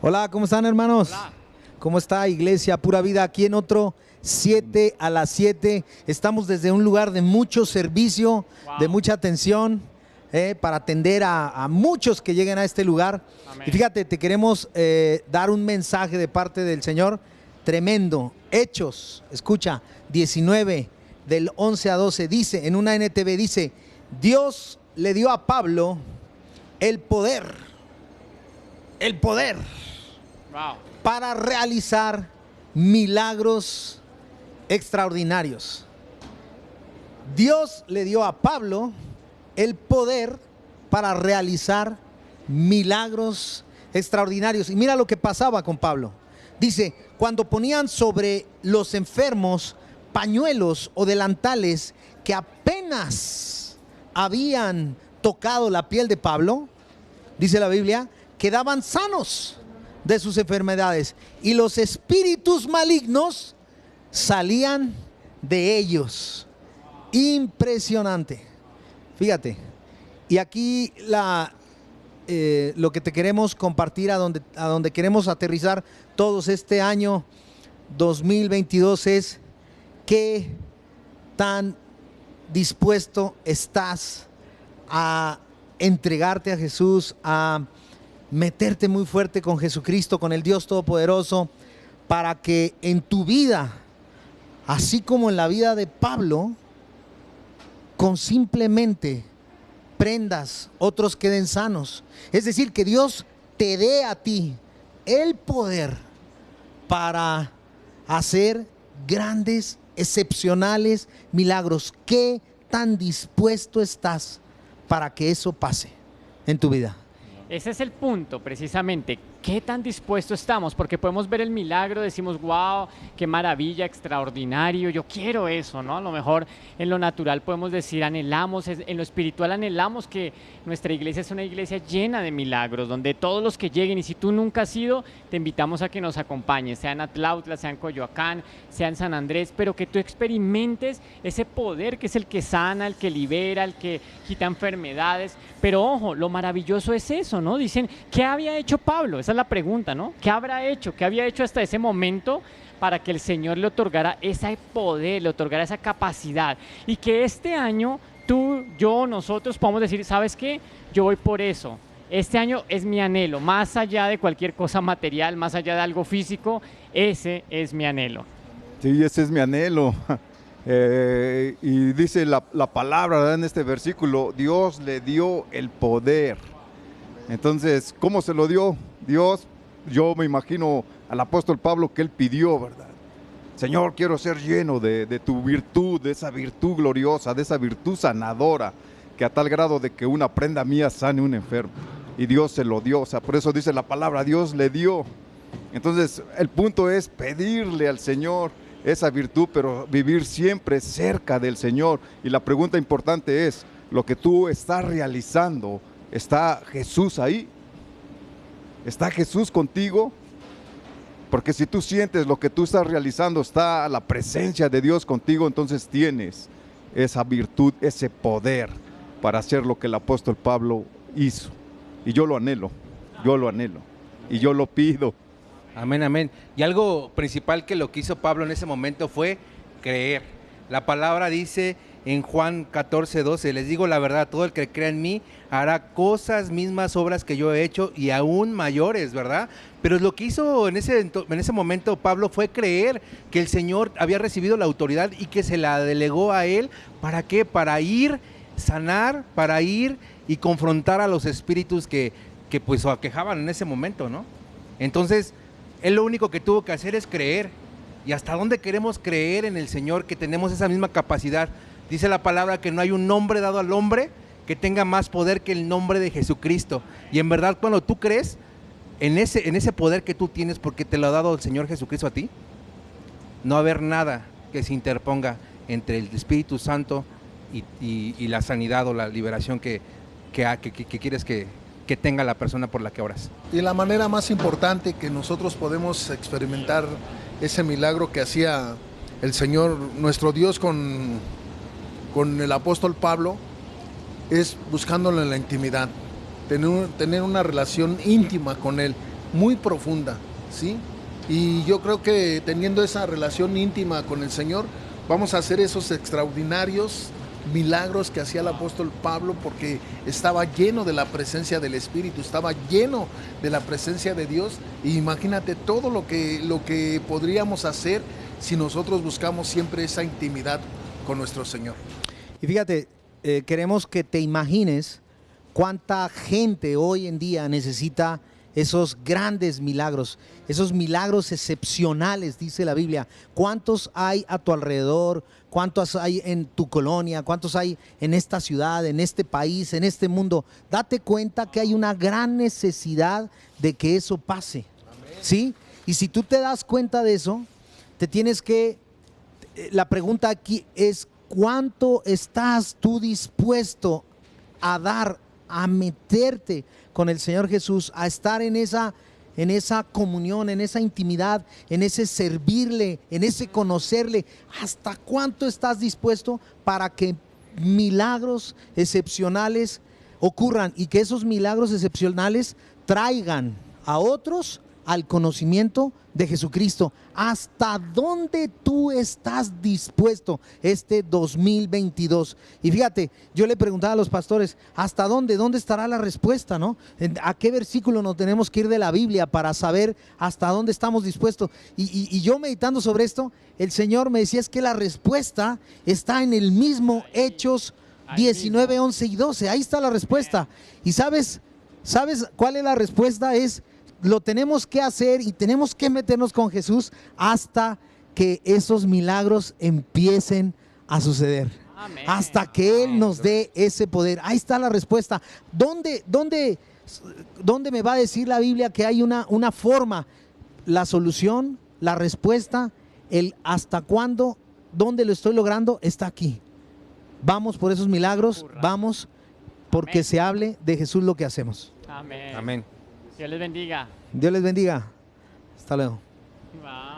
Hola, ¿cómo están, hermanos? Hola. ¿Cómo está, Iglesia Pura Vida? Aquí en otro 7 a las 7. Estamos desde un lugar de mucho servicio, de Wow. mucha atención, para atender a muchos que lleguen a este lugar. Amén. Y fíjate, te queremos dar un mensaje de parte del Señor tremendo. Hechos, escucha, 19, del 11 a 12, dice, en una NTV dice, Dios le dio a Pablo el poder Wow. para realizar milagros extraordinarios. Dios le dio a Pablo el poder para realizar milagros extraordinarios. Y mira lo que pasaba con Pablo. Dice, cuando ponían sobre los enfermos pañuelos o delantales que apenas habían tocado la piel de Pablo, dice la Biblia, quedaban sanos de sus enfermedades y los espíritus malignos salían de ellos. Impresionante. Fíjate. Y aquí lo que te queremos compartir, a donde queremos aterrizar todos este año 2022 es qué tan dispuesto estás a entregarte a Jesús, a meterte muy fuerte con Jesucristo, con el Dios Todopoderoso, para que en tu vida, así como en la vida de Pablo, con simplemente prendas, otros queden sanos. Es decir, que Dios te dé a ti el poder para hacer grandes, excepcionales milagros. ¿Qué tan dispuesto estás para que eso pase en tu vida? Ese es el punto, precisamente. ¿Qué tan dispuestos estamos? Porque podemos ver el milagro, decimos, wow, qué maravilla, extraordinario, yo quiero eso, ¿no? A lo mejor en lo natural podemos decir, anhelamos, en lo espiritual anhelamos que nuestra iglesia es una iglesia llena de milagros, donde todos los que lleguen, y si tú nunca has ido, te invitamos a que nos acompañes, sea en Atlautla, sea en Coyoacán, sea en San Andrés, pero que tú experimentes ese poder que es el que sana, el que libera, el que quita enfermedades. Pero ojo, lo maravilloso es eso, ¿no? Dicen, ¿qué había hecho Pablo? Esa es la pregunta, ¿no? ¿Qué habrá hecho? ¿Qué había hecho hasta ese momento para que el Señor le otorgara ese poder, le otorgara esa capacidad? Y que este año tú, yo, nosotros podamos decir, ¿sabes qué? Yo voy por eso. Este año es mi anhelo, más allá de cualquier cosa material, más allá de algo físico, ese es mi anhelo. Sí, ese es mi anhelo. Y dice la palabra, ¿verdad? En este versículo, Dios le dio el poder. Entonces, ¿cómo se lo dio Dios? Yo me imagino al apóstol Pablo que él pidió, ¿verdad? Señor, quiero ser lleno de tu virtud, de esa virtud gloriosa, de esa virtud sanadora, que a tal grado de que una prenda mía sane un enfermo. Y Dios se lo dio, o sea, por eso dice la palabra, Dios le dio. Entonces, el punto es pedirle al Señor esa virtud, pero vivir siempre cerca del Señor. Y la pregunta importante es, lo que tú estás realizando, ¿está Jesús ahí? ¿Está Jesús contigo? Porque si tú sientes lo que tú estás realizando, está la presencia de Dios contigo, entonces tienes esa virtud, ese poder para hacer lo que el apóstol Pablo hizo. Y yo lo anhelo, y yo lo pido. Amén, amén. Y algo principal que lo que hizo Pablo en ese momento fue creer. La palabra dice en Juan 14:12, les digo la verdad, todo el que crea en mí hará cosas mismas obras que yo he hecho y aún mayores, ¿verdad? Pero lo que hizo en ese momento Pablo fue creer que el Señor había recibido la autoridad y que se la delegó a él. ¿Para qué? Para ir, sanar, para ir y confrontar a los espíritus que pues aquejaban en ese momento, ¿no? Entonces, él lo único que tuvo que hacer es creer. ¿Y hasta dónde queremos creer en el Señor que tenemos esa misma capacidad? Dice la palabra que no hay un nombre dado al hombre que tenga más poder que el nombre de Jesucristo. Y en verdad, cuando tú crees en ese poder que tú tienes porque te lo ha dado el Señor Jesucristo a ti, no va a haber nada que se interponga entre el Espíritu Santo y la sanidad o la liberación que quieres que tenga la persona por la que oras. Y la manera más importante que nosotros podemos experimentar ese milagro que hacía el Señor, nuestro Dios con el apóstol Pablo, es buscándolo en la intimidad, tener una relación íntima con Él, muy profunda, ¿sí? Y yo creo que teniendo esa relación íntima con el Señor, vamos a hacer esos extraordinarios milagros que hacía el apóstol Pablo, porque estaba lleno de la presencia del Espíritu, estaba lleno de la presencia de Dios. Y imagínate todo lo que podríamos hacer si nosotros buscamos siempre esa intimidad con nuestro Señor. Y fíjate, queremos que te imagines cuánta gente hoy en día necesita esos grandes milagros, esos milagros excepcionales, dice la Biblia. ¿Cuántos hay a tu alrededor? ¿Cuántos hay en tu colonia? ¿Cuántos hay en esta ciudad, en este país, en este mundo? Date cuenta que hay una gran necesidad de que eso pase, ¿sí? Y si tú te das cuenta de eso, te tienes que, la pregunta aquí es, ¿cuánto estás tú dispuesto a dar, a meterte con el Señor Jesús, a estar en esa comunión, en esa intimidad, en ese servirle, en ese conocerle? ¿Hasta cuánto estás dispuesto para que milagros excepcionales ocurran y que esos milagros excepcionales traigan a otros al conocimiento de Jesucristo? ¿Hasta dónde tú estás dispuesto este 2022? Y fíjate, yo le preguntaba a los pastores, ¿hasta dónde? ¿Dónde estará la respuesta, no? ¿A qué versículo nos tenemos que ir de la Biblia para saber hasta dónde estamos dispuestos? Y yo meditando sobre esto, el Señor me decía, es que la respuesta está en el mismo Hechos 19, 11 y 12. Ahí está la respuesta. ¿Y sabes cuál es la respuesta? Lo tenemos que hacer y tenemos que meternos con Jesús hasta que esos milagros empiecen a suceder. Amén. Hasta que Él nos dé ese poder. Ahí está la respuesta. ¿Dónde me va a decir la Biblia que hay una forma? La solución, la respuesta, el hasta cuándo, dónde lo estoy logrando, está aquí. Vamos por esos milagros, vamos porque Amén. Se hable de Jesús lo que hacemos. Amén. Amén. Dios les bendiga. Dios les bendiga. Hasta luego. Wow.